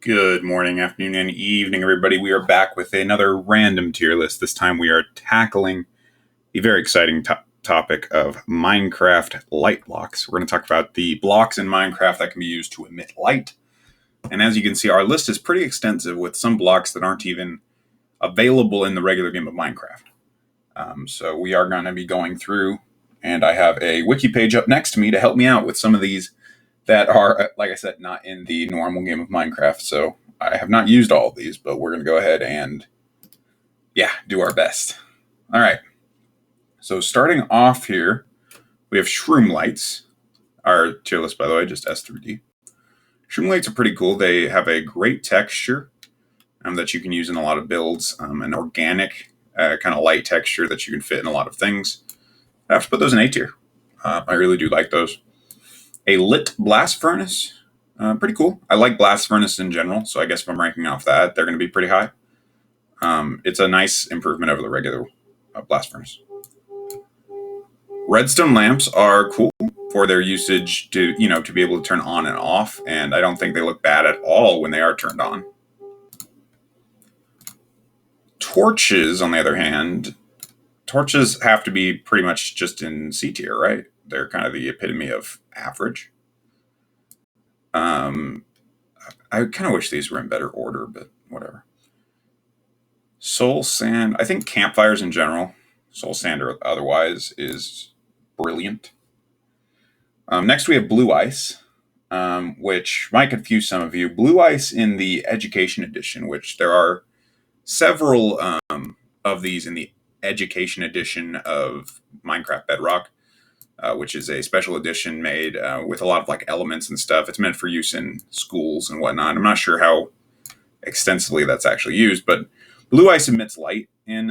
Good morning, afternoon, and evening, everybody. We are back with another random tier list. This time we are tackling the very exciting topic of Minecraft light blocks. We're going to talk about the blocks in Minecraft that can be used to emit light. And as you can see, our list is pretty extensive with some blocks that aren't even available in the regular game of Minecraft. So we are going to be going through, and I have a wiki page up next to me to help me out with some of these that are, like I said, not in the normal game of Minecraft. So I have not used all of these, but we're going to go ahead and, do our best. All right. So starting off here, we have Shroom Lights. Our tier list, by the way, just S through D. Shroom Lights are pretty cool. They have a great texture that you can use in a lot of builds, an organic kind of light texture that you can fit in a lot of things. I have to put those in A tier. I really do like those. A lit blast furnace, pretty cool. I like blast furnace in general, so I guess if I'm ranking off that, they're going to be pretty high. It's a nice improvement over the regular blast furnace. Redstone lamps are cool for their usage to be able to turn on and off, and I don't think they look bad at all when they are turned on. Torches, on the other hand, torches have to be pretty much just in C tier, right? They're kind of the epitome of average. I kind of wish these were in better order, but whatever. Soul sand. I think campfires in general, soul sand or otherwise, is brilliant. Next, we have blue ice, which might confuse some of you. Blue ice in the Education Edition, which there are several of these in the Education Edition of Minecraft Bedrock, which is a special edition made with a lot of elements and stuff. It's meant for use in schools and whatnot. I'm not sure how extensively that's actually used, but blue ice emits light in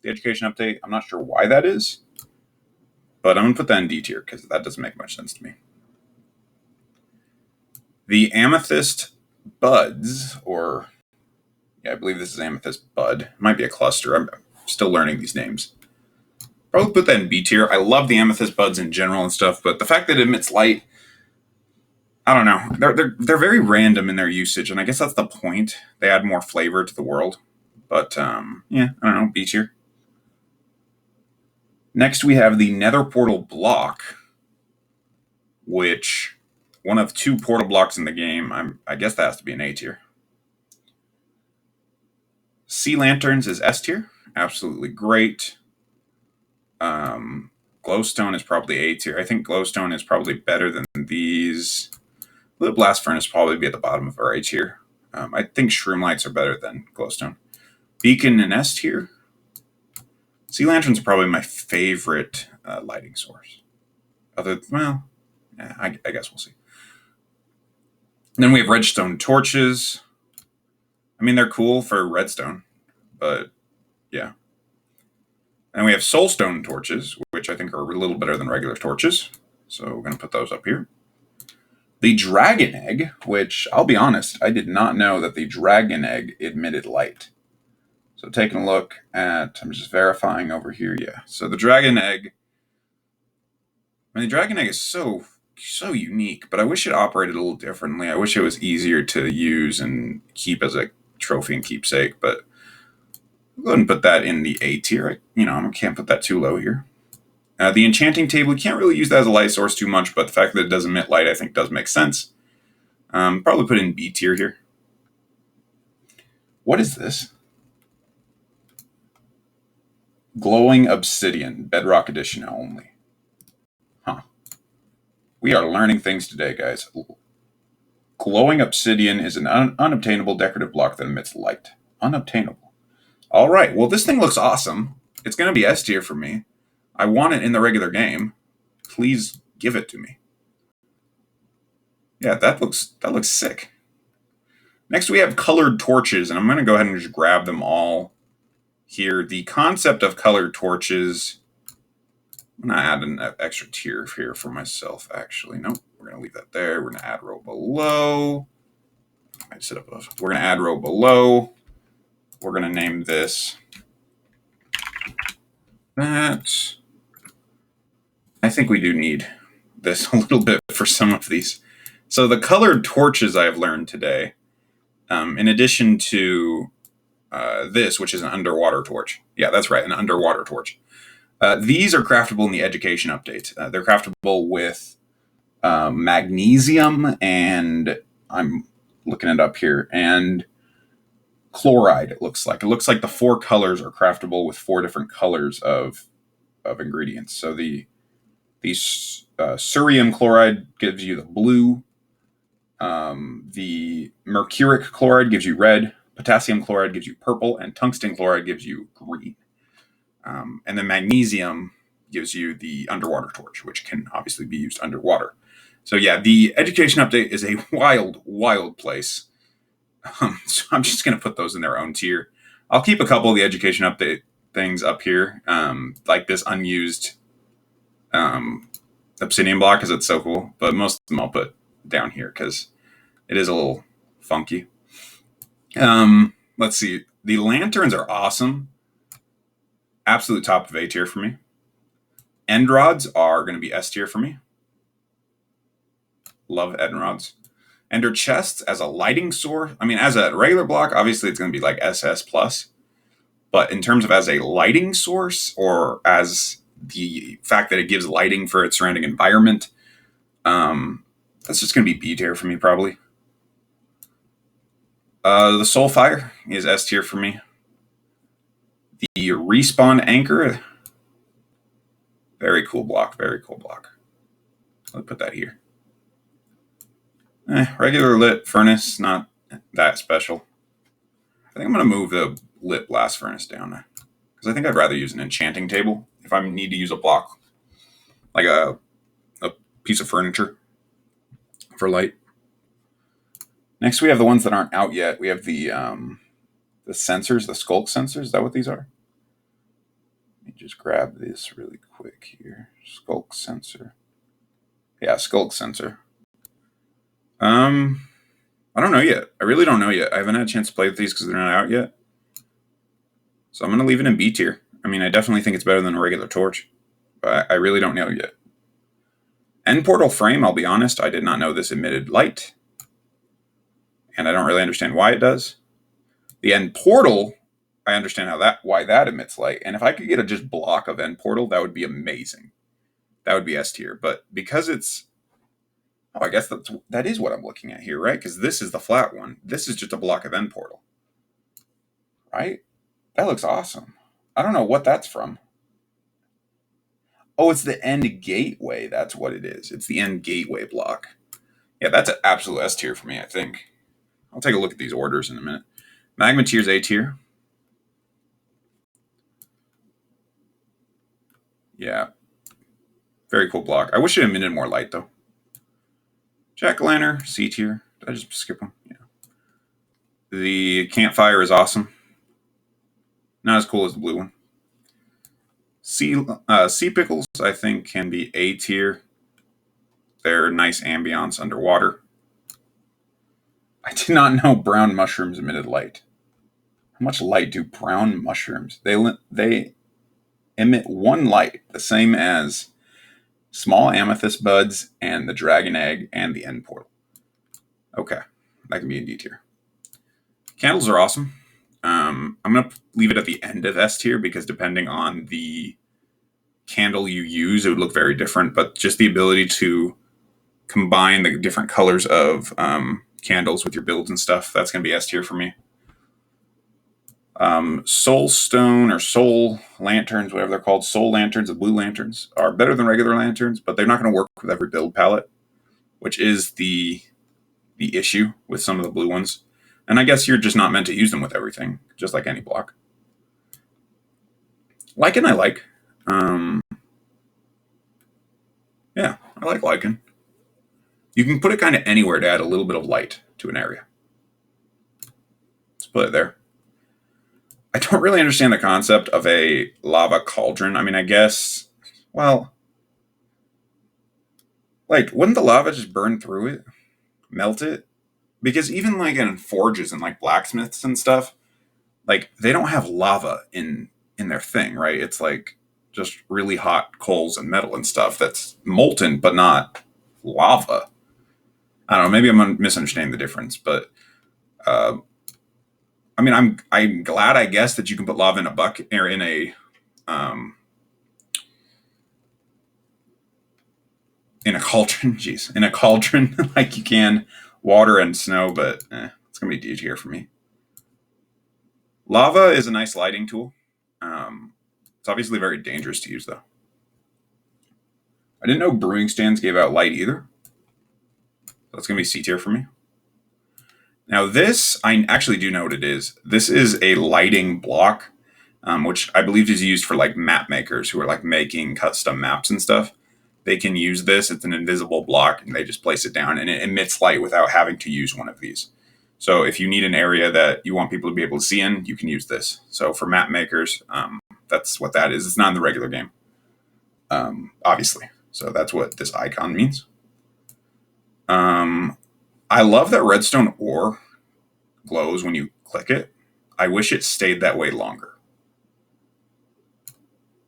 the Education Update. I'm not sure why that is, but I'm going to put that in D tier because that doesn't make much sense to me. The Amethyst Buds, I believe this is Amethyst Bud. It might be a cluster. I'm still learning these names. Probably put that in B tier. I love the Amethyst Buds in general and stuff, but the fact that it emits light, I don't know. They're very random in their usage, and I guess that's the point. They add more flavor to the world. But, I don't know, B tier. Next, we have the Nether Portal block, which, one of two portal blocks in the game. I guess that has to be an A tier. Sea Lanterns is S tier. Absolutely great. Glowstone is probably A tier. I think Glowstone is probably better than these. The Blast Furnace probably be at the bottom of our A tier. I think Shroom Lights are better than Glowstone. Beacon in S tier. Sea Lanterns are probably my favorite lighting source. I guess we'll see. And then we have redstone torches. I mean, they're cool for redstone, but yeah. And we have soulstone torches, which I think are a little better than regular torches. So we're going to put those up here. The dragon egg, which I'll be honest, I did not know that the dragon egg emitted light. So taking a look at, I'm just verifying over here. Yeah. So the dragon egg, is so unique, but I wish it operated a little differently. I wish it was easier to use and keep as a trophy and keepsake, but I'll go ahead and put that in the A tier. I can't put that too low here. The Enchanting Table, you can't really use that as a light source too much, but the fact that it does emit light, I think, does make sense. Probably put it in B tier here. What is this? Glowing Obsidian, Bedrock Edition only. Huh. We are learning things today, guys. Glowing Obsidian is an unobtainable decorative block that emits light. Unobtainable. All right. Well, this thing looks awesome. It's going to be S tier for me. I want it in the regular game. Please give it to me. Yeah, that looks sick. Next, we have colored torches, and I'm going to go ahead and just grab them all here. The concept of colored torches, I'm going to add an extra tier here for myself, actually. Nope, we're going to leave that there. We're going to add row below. We're going to add row below. We're going to name this that. I think we do need this a little bit for some of these. So the colored torches I've learned today In addition to this, which is an underwater torch. Yeah, that's right, an underwater torch. These are craftable in the education update. They're craftable with magnesium and I'm looking it up here, and chloride. It looks like the 4 colors are craftable with 4 different colors of ingredients. So the cerium chloride gives you the blue. The mercuric chloride gives you red. Potassium chloride gives you purple, and tungsten chloride gives you green. And then magnesium gives you the underwater torch, which can obviously be used underwater. So yeah, the education update is a wild, wild place. So I'm just going to put those in their own tier. I'll keep a couple of the education update things up here, like this unused obsidian block because it's so cool. But most of them I'll put down here because it is a little funky. Let's see. The lanterns are awesome. Absolute top of A tier for me. End rods are going to be S tier for me. Love end rods. Ender chests as a lighting source. I mean, as a regular block, obviously it's going to be like SS plus. But in terms of as a lighting source, or as the fact that it gives lighting for its surrounding environment, that's just going to be B tier for me, probably. The Soul Fire is S tier for me. The Respawn Anchor, very cool block, very cool block. Let's put that here. Regular lit furnace, not that special. I think I'm going to move the lit blast furnace down because I think I'd rather use an enchanting table if I need to use a block, like a piece of furniture for light. Next, we have the ones that aren't out yet. We have the sensors, the skulk sensors. Is that what these are? Let me just grab this really quick here. Skulk sensor. Yeah, skulk sensor. I don't know yet. I really don't know yet. I haven't had a chance to play with these because they're not out yet. So I'm going to leave it in B tier. I mean, I definitely think it's better than a regular torch, but I really don't know yet. End portal frame, I'll be honest, I did not know this emitted light, and I don't really understand why it does. The end portal, I understand why that emits light, and if I could get a just block of end portal, that would be amazing. That would be S tier, but because it's... Oh, I guess that is what I'm looking at here, right? Because this is the flat one. This is just a block of end portal. Right? That looks awesome. I don't know what that's from. Oh, it's the end gateway. That's what it is. It's the end gateway block. Yeah, that's an absolute S tier for me, I think. I'll take a look at these orders in a minute. Magma tier's A tier. Yeah. Very cool block. I wish it emitted more light, though. Jack-o'-lantern, C tier. Did I just skip one? Yeah. The campfire is awesome. Not as cool as the blue one. Sea pickles, I think, can be A tier. They're nice ambiance underwater. I did not know brown mushrooms emitted light. How much light do brown mushrooms? They emit 1 light, the same as small amethyst buds and the dragon egg and the end portal. Okay, that can be in D tier. Candles are awesome. I'm going to leave it at the end of S tier because depending on the candle you use, it would look very different. But just the ability to combine the different colors of candles with your builds and stuff, that's going to be S tier for me. Soul stone or soul lanterns, whatever they're called, soul lanterns, the blue lanterns, are better than regular lanterns, but they're not going to work with every build palette, which is the issue with some of the blue ones. And I guess you're just not meant to use them with everything, just like any block. Lichen I like. Yeah, I like lichen. You can put it kind of anywhere to add a little bit of light to an area. Let's put it there. I don't really understand the concept of a lava cauldron. I mean, I guess, well, like, wouldn't the lava just burn through it? Melt it? Because even like in forges and like blacksmiths and stuff, like they don't have lava in their thing, right? It's like just really hot coals and metal and stuff that's molten, but not lava. I don't know, maybe I'm misunderstanding the difference, but I mean, I'm glad, I guess, that you can put lava in a bucket or in a cauldron. Jeez, in a cauldron like you can water and snow, but it's gonna be D tier for me. Lava is a nice lighting tool. It's obviously very dangerous to use, though. I didn't know brewing stands gave out light either. That's going to be C tier for me. Now this, I actually do know what it is. This is a lighting block, which I believe is used for like map makers who are like making custom maps and stuff. They can use this. It's an invisible block, and they just place it down, and it emits light without having to use one of these. So if you need an area that you want people to be able to see in, you can use this. So for map makers, that's what that is. It's not in the regular game, obviously. So that's what this icon means. I love that redstone ore glows when you click it. I wish it stayed that way longer.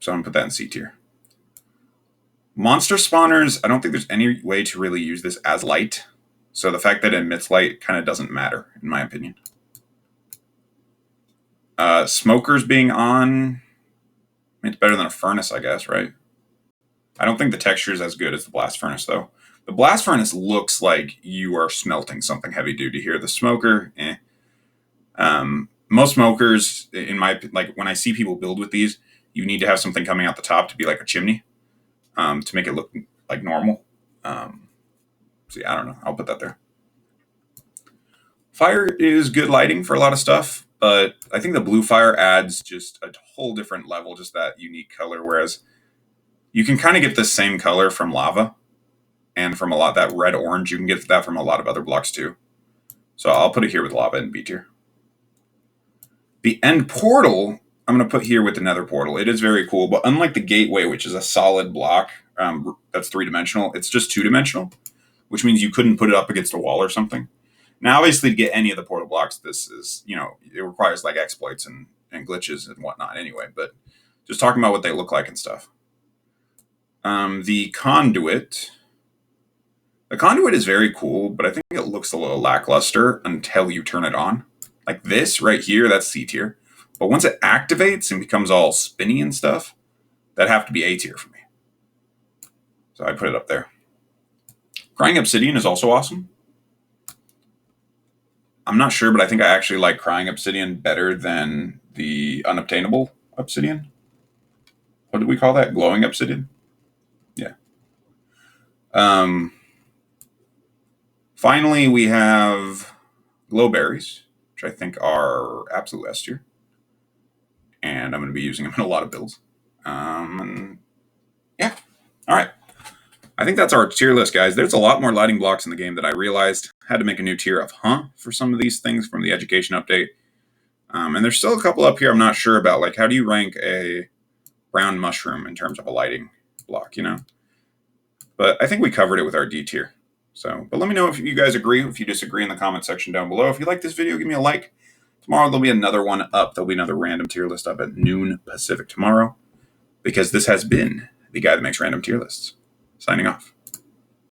So I'm going to put that in C tier. Monster spawners, I don't think there's any way to really use this as light. So the fact that it emits light kind of doesn't matter, in my opinion. Smokers being on, it's better than a furnace, I guess, right? I don't think the texture is as good as the blast furnace, though. The blast furnace looks like you are smelting something heavy duty here. The smoker, most smokers, in my like when I see people build with these, you need to have something coming out the top to be like a chimney, to make it look like normal. So yeah, I don't know. I'll put that there. Fire is good lighting for a lot of stuff, but I think the blue fire adds just a whole different level, just that unique color. Whereas you can kind of get the same color from lava, and from a lot that red orange, you can get that from a lot of other blocks too. So I'll put it here with lava in B tier. The end portal, I'm going to put here with the nether portal. It is very cool, but unlike the gateway, which is a solid block that's 3-dimensional, it's just 2-dimensional, which means you couldn't put it up against a wall or something. Now, obviously, to get any of the portal blocks, this is, it requires like exploits and glitches and whatnot anyway, but just talking about what they look like and stuff. The conduit is very cool, but I think it looks a little lackluster until you turn it on. Like this right here, that's C tier. But once it activates and becomes all spinny and stuff, that'd have to be A tier for me. So I put it up there. Crying Obsidian is also awesome. I'm not sure, but I think I actually like Crying Obsidian better than the Unobtainable Obsidian. What did we call that? Glowing Obsidian? Yeah. Finally, we have Glowberries, which I think are absolute S tier. And I'm going to be using them in a lot of builds. And yeah. All right. I think that's our tier list, guys. There's a lot more lighting blocks in the game that I realized. Had to make a new tier of for some of these things from the education update. And there's still a couple up here I'm not sure about. Like, how do you rank a brown mushroom in terms of a lighting block, But I think we covered it with our D tier. So, but let me know if you guys agree, if you disagree in the comment section down below. If you like this video, give me a like. Tomorrow there'll be another one up. There'll be another random tier list up at noon Pacific tomorrow. Because this has been the guy that makes random tier lists. Signing off.